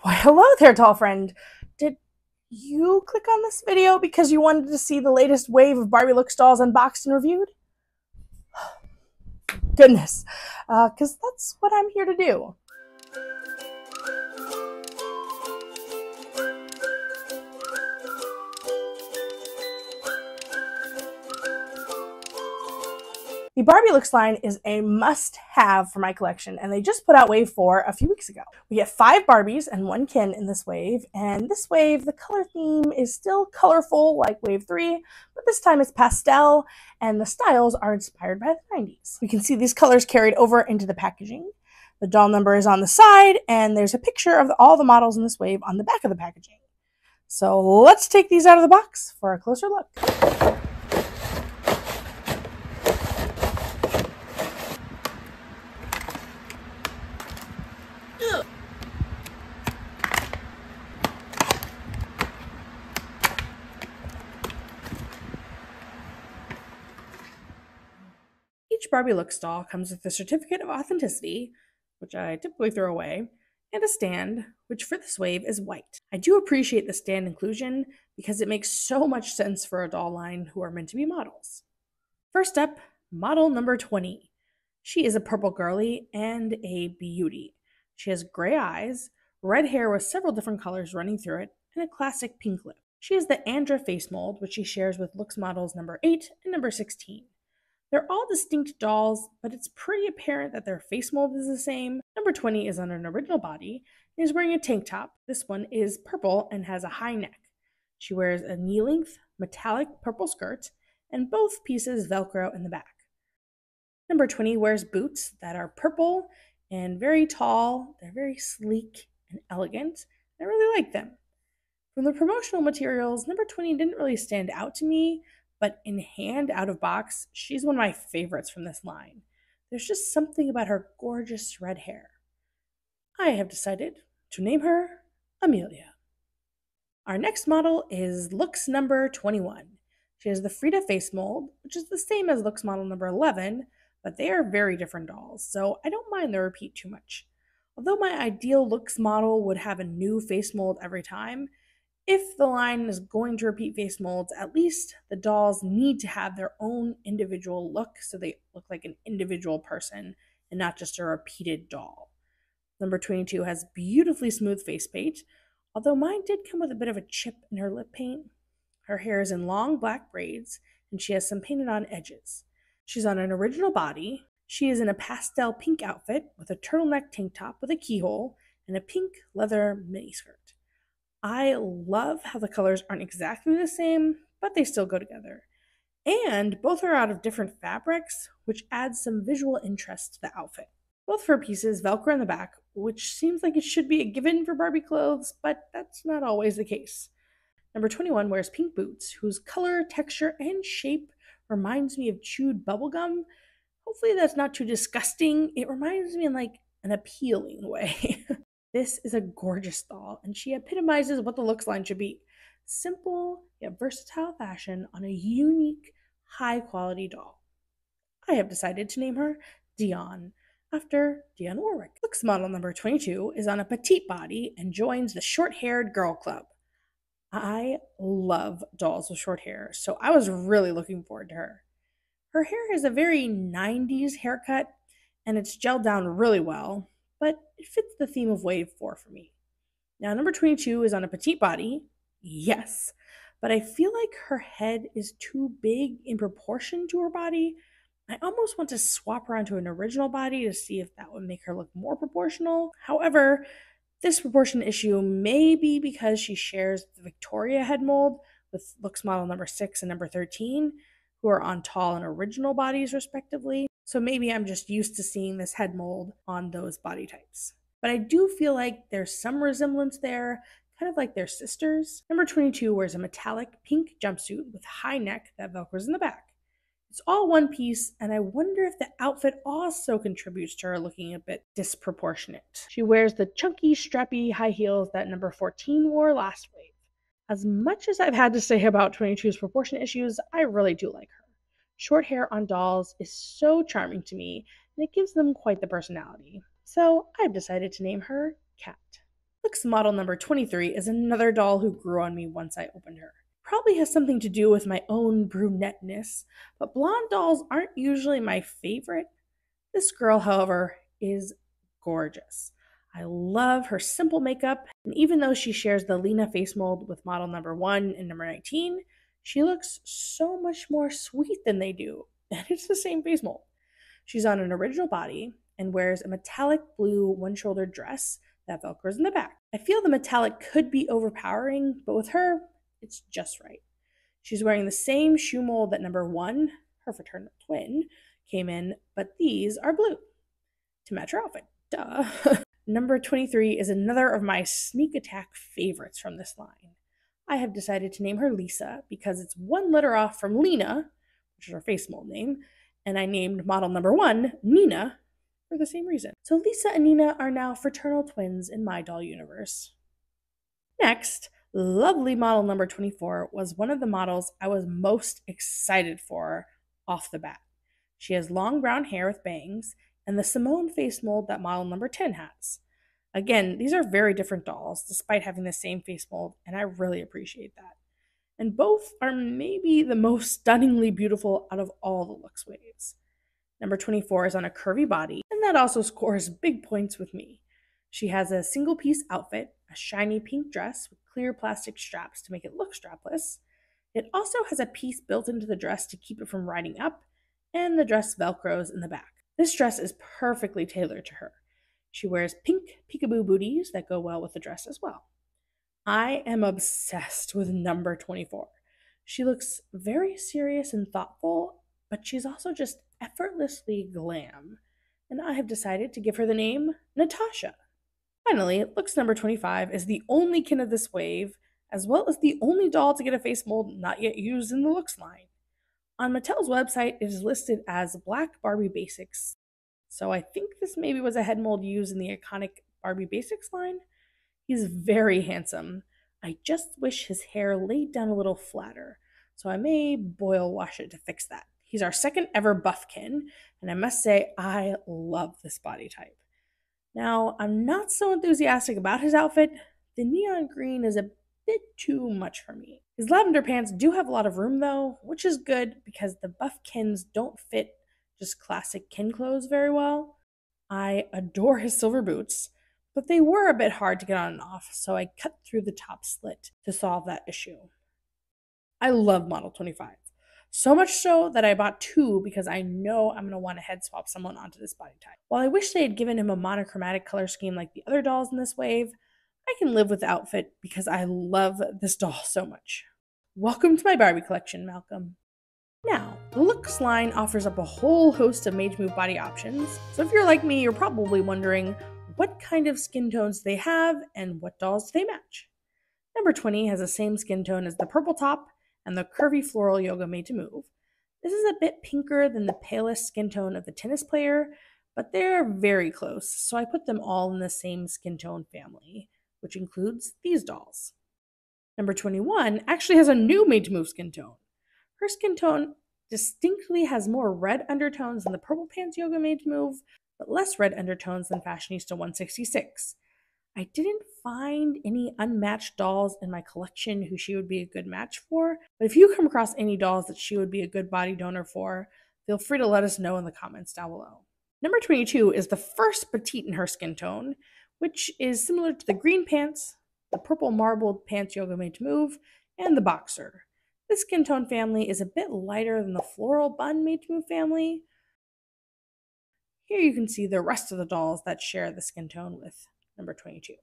Why, hello there, tall friend. Did you click on this video because you wanted to see the latest wave of Barbie Looks dolls unboxed and reviewed? Goodness, because that's what I'm here to do. The Barbie Looks line is a must-have for my collection, and they just put out Wave 4 a few weeks ago. We get 5 Barbies and 1 Ken in this wave, and this wave, the color theme is still colorful like Wave 3, but this time it's pastel, and the styles are inspired by the 90s. We can see these colors carried over into the packaging. The doll number is on the side, and there's a picture of all the models in this wave on the back of the packaging. So let's take these out of the box for a closer look. Each Barbie Looks doll comes with a certificate of authenticity, which I typically throw away, and a stand, which for this wave is white. I do appreciate the stand inclusion because it makes so much sense for a doll line who are meant to be models. First up, model number 20. She is a purple girly and a beauty. She has gray eyes, red hair with several different colors running through it, and a classic pink lip. She is the Andra face mold, which she shares with Looks models number 8 and number 16. They're all distinct dolls, but it's pretty apparent that their face mold is the same. Number 20 is on an original body and is wearing a tank top. This one is purple and has a high neck. She wears a knee-length metallic purple skirt, and both pieces Velcro in the back. Number 20 wears boots that are purple and very tall. They're very sleek and elegant. I really like them. From the promotional materials, number 20 didn't really stand out to me, but in hand, out of box, she's one of my favorites from this line. There's just something about her gorgeous red hair. I have decided to name her Amelia. Our next model is Looks number 21. She has the Frida face mold, which is the same as Looks model number 11, but they are very different dolls, so I don't mind the repeat too much. Although my ideal Looks model would have a new face mold every time, if the line is going to repeat face molds, at least the dolls need to have their own individual look so they look like an individual person and not just a repeated doll. Number 22 has beautifully smooth face paint, although mine did come with a bit of a chip in her lip paint. Her hair is in long black braids, and she has some painted on edges. She's on an original body. She is in a pastel pink outfit with a turtleneck tank top with a keyhole and a pink leather miniskirt. I love how the colors aren't exactly the same, but they still go together. And both are out of different fabrics, which adds some visual interest to the outfit. Both of her pieces Velcro in the back, which seems like it should be a given for Barbie clothes, but that's not always the case. Number 21 wears pink boots, whose color, texture, and shape reminds me of chewed bubblegum. Hopefully that's not too disgusting. It reminds me in like an appealing way. This is a gorgeous doll, and she epitomizes what the Looks line should be. Simple, yet versatile fashion on a unique, high-quality doll. I have decided to name her Dion, after Dionne Warwick. Looks model number 22 is on a petite body and joins the Short-Haired Girl Club. I love dolls with short hair, so I was really looking forward to her. Her hair is a very 90s haircut, and it's gelled down really well, but it fits the theme of Wave 4 for me. Now, number 22 is on a petite body, yes, but I feel like her head is too big in proportion to her body. I almost want to swap her onto an original body to see if that would make her look more proportional. However, this proportion issue may be because she shares the Victoria head mold with Looks model number 6 and number 13, who are on tall and original bodies respectively. So maybe I'm just used to seeing this head mold on those body types. But I do feel like there's some resemblance there, kind of like their sisters. Number 22 wears a metallic pink jumpsuit with high neck that velcros in the back. It's all one piece, and I wonder if the outfit also contributes to her looking a bit disproportionate. She wears the chunky, strappy high heels that number 14 wore last wave. As much as I've had to say about 22's proportion issues, I really do like her. Short hair on dolls is so charming to me, and it gives them quite the personality. So I've decided to name her Cat. Looks model number 23 is another doll who grew on me once I opened her. Probably has something to do with my own brunetteness, but blonde dolls aren't usually my favorite. This girl, however, is gorgeous. I love her simple makeup, and even though she shares the Lena face mold with model number 1 and number 19, she looks so much more sweet than they do, and it's the same face mold. She's on an original body and wears a metallic blue one-shouldered dress that velcros in the back. I feel the metallic could be overpowering, but with her, it's just right. She's wearing the same shoe mold that number 1, her fraternal twin, came in, but these are blue to match her outfit. Duh. Number 23 is another of my sneak attack favorites from this line. I have decided to name her Lisa because it's one letter off from Lena, which is her face mold name, and I named model number 1 Nina for the same reason. So Lisa and Nina are now fraternal twins in my doll universe. Next, lovely model number 24 was one of the models I was most excited for off the bat. She has long brown hair with bangs and the Simone face mold that model number 10 has. Again, these are very different dolls despite having the same face mold, and I really appreciate that. And both are maybe the most stunningly beautiful out of all the looks waves. Number 24 is on a curvy body, and that also scores big points with me. She has a single piece outfit, a shiny pink dress with clear plastic straps to make it look strapless. It also has a piece built into the dress to keep it from riding up, and the dress velcros in the back. This dress is perfectly tailored to her. She wears pink peekaboo booties that go well with the dress as well. I am obsessed with number 24. She looks very serious and thoughtful, but she's also just effortlessly glam. And I have decided to give her the name Natasha. Finally, looks number 25 is the only kin of this wave, as well as the only doll to get a face mold not yet used in the looks line. On Mattel's website, it is listed as Black Barbie Basics, so I think this maybe was a head mold used in the iconic Barbie Basics line. He's very handsome. I just wish his hair laid down a little flatter, so I may boil wash it to fix that. He's our second ever buffkin, and I must say I love this body type. Now, I'm not so enthusiastic about his outfit. The neon green is a bit too much for me. His lavender pants do have a lot of room though, which is good because the buffkins don't fit just classic kin clothes very well. I adore his silver boots, but they were a bit hard to get on and off, so I cut through the top slit to solve that issue. I love model 25. So much so that I bought 2 because I know I'm going to want to head swap someone onto this body type. While I wish they had given him a monochromatic color scheme like the other dolls in this wave, I can live with the outfit because I love this doll so much. Welcome to my Barbie collection, Malcolm. Now, the Looks line offers up a whole host of made-to-move body options, so if you're like me, you're probably wondering what kind of skin tones they have and what dolls they match. Number 20 has the same skin tone as the purple top and the curvy floral yoga made to move. This is a bit pinker than the palest skin tone of the tennis player, but they're very close, so I put them all in the same skin tone family, which includes these dolls. Number 21 actually has a new made to move skin tone. Her skin tone distinctly has more red undertones than the purple pants yoga made to move, but less red undertones than Fashionista 166. I didn't find any unmatched dolls in my collection who she would be a good match for, but if you come across any dolls that she would be a good body donor for, feel free to let us know in the comments down below. Number 22 is the first petite in her skin tone, which is similar to the green pants, the purple marbled pants yoga made to move, and the boxer. This skin tone family is a bit lighter than the Floral Bun made to move family. Here you can see the rest of the dolls that share the skin tone with number 22.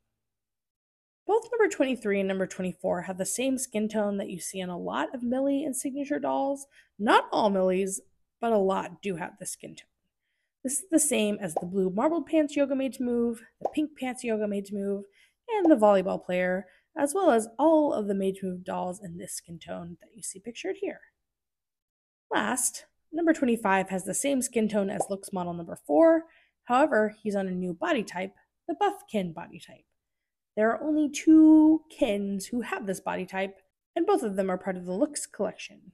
Both number 23 and number 24 have the same skin tone that you see in a lot of Millie and signature dolls. Not all Millies, but a lot do have this skin tone. This is the same as the blue marbled pants yoga made to move, the pink pants yoga made to move, and the volleyball player, as well as all of the made to move dolls in this skin tone that you see pictured here. Last, number 25 has the same skin tone as Looks model number 4, however, he's on a new body type, the buffkin body type. There are only 2 kins who have this body type, and both of them are part of the Looks collection.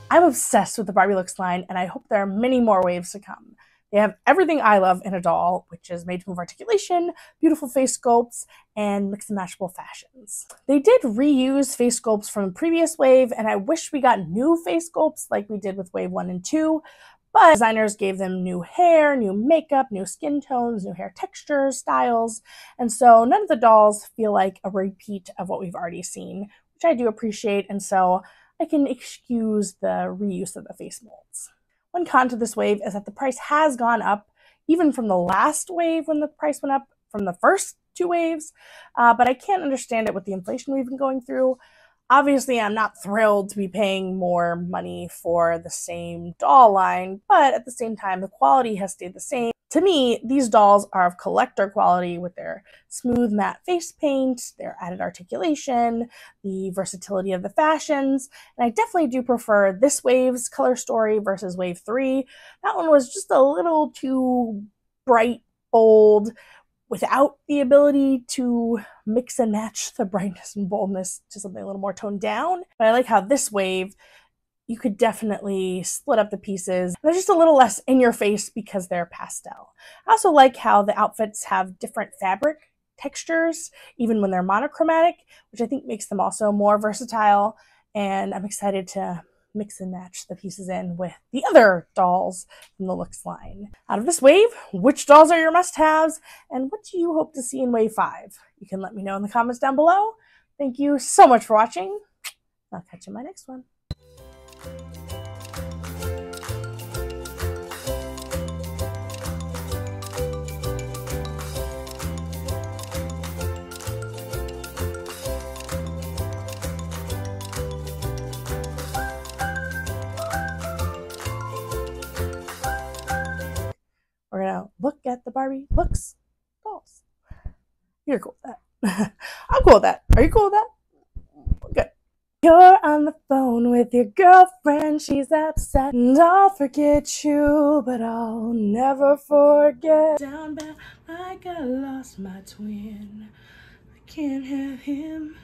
I'm obsessed with the Barbie Looks line, and I hope there are many more waves to come. They have everything I love in a doll, which is made to move articulation, beautiful face sculpts, and mix and matchable fashions. They did reuse face sculpts from the previous wave, and I wish we got new face sculpts like we did with wave 1 and 2, but designers gave them new hair, new makeup, new skin tones, new hair textures, styles, and so none of the dolls feel like a repeat of what we've already seen, which I do appreciate, and so I can excuse the reuse of the face molds. One con to this wave is that the price has gone up, even from the last wave when the price went up from the first 2 waves, but I can't understand it with the inflation we've been going through. Obviously, I'm not thrilled to be paying more money for the same doll line, but at the same time, the quality has stayed the same. To me, these dolls are of collector quality with their smooth matte face paint, their added articulation, the versatility of the fashions, and I definitely do prefer this wave's color story versus wave 3. That one was just a little too bright, bold, without the ability to mix and match the brightness and boldness to something a little more toned down. But I like how this wave, you could definitely split up the pieces. They're just a little less in your face because they're pastel. I also like how the outfits have different fabric textures, even when they're monochromatic, which I think makes them also more versatile. And I'm excited to mix and match the pieces in with the other dolls from the Looks line. Out of this wave, which dolls are your must-haves, and what do you hope to see in wave 5? You can let me know in the comments down below. Thank you so much for watching. I'll catch you in my next one. We're gonna look at the Barbie Looks dolls. You're cool with that. I'm cool with that. Are you cool with that? Good. You're on the phone with your girlfriend, she's upset, and I'll forget you, but I'll never forget. Down bad like I lost my twin, I can't have him.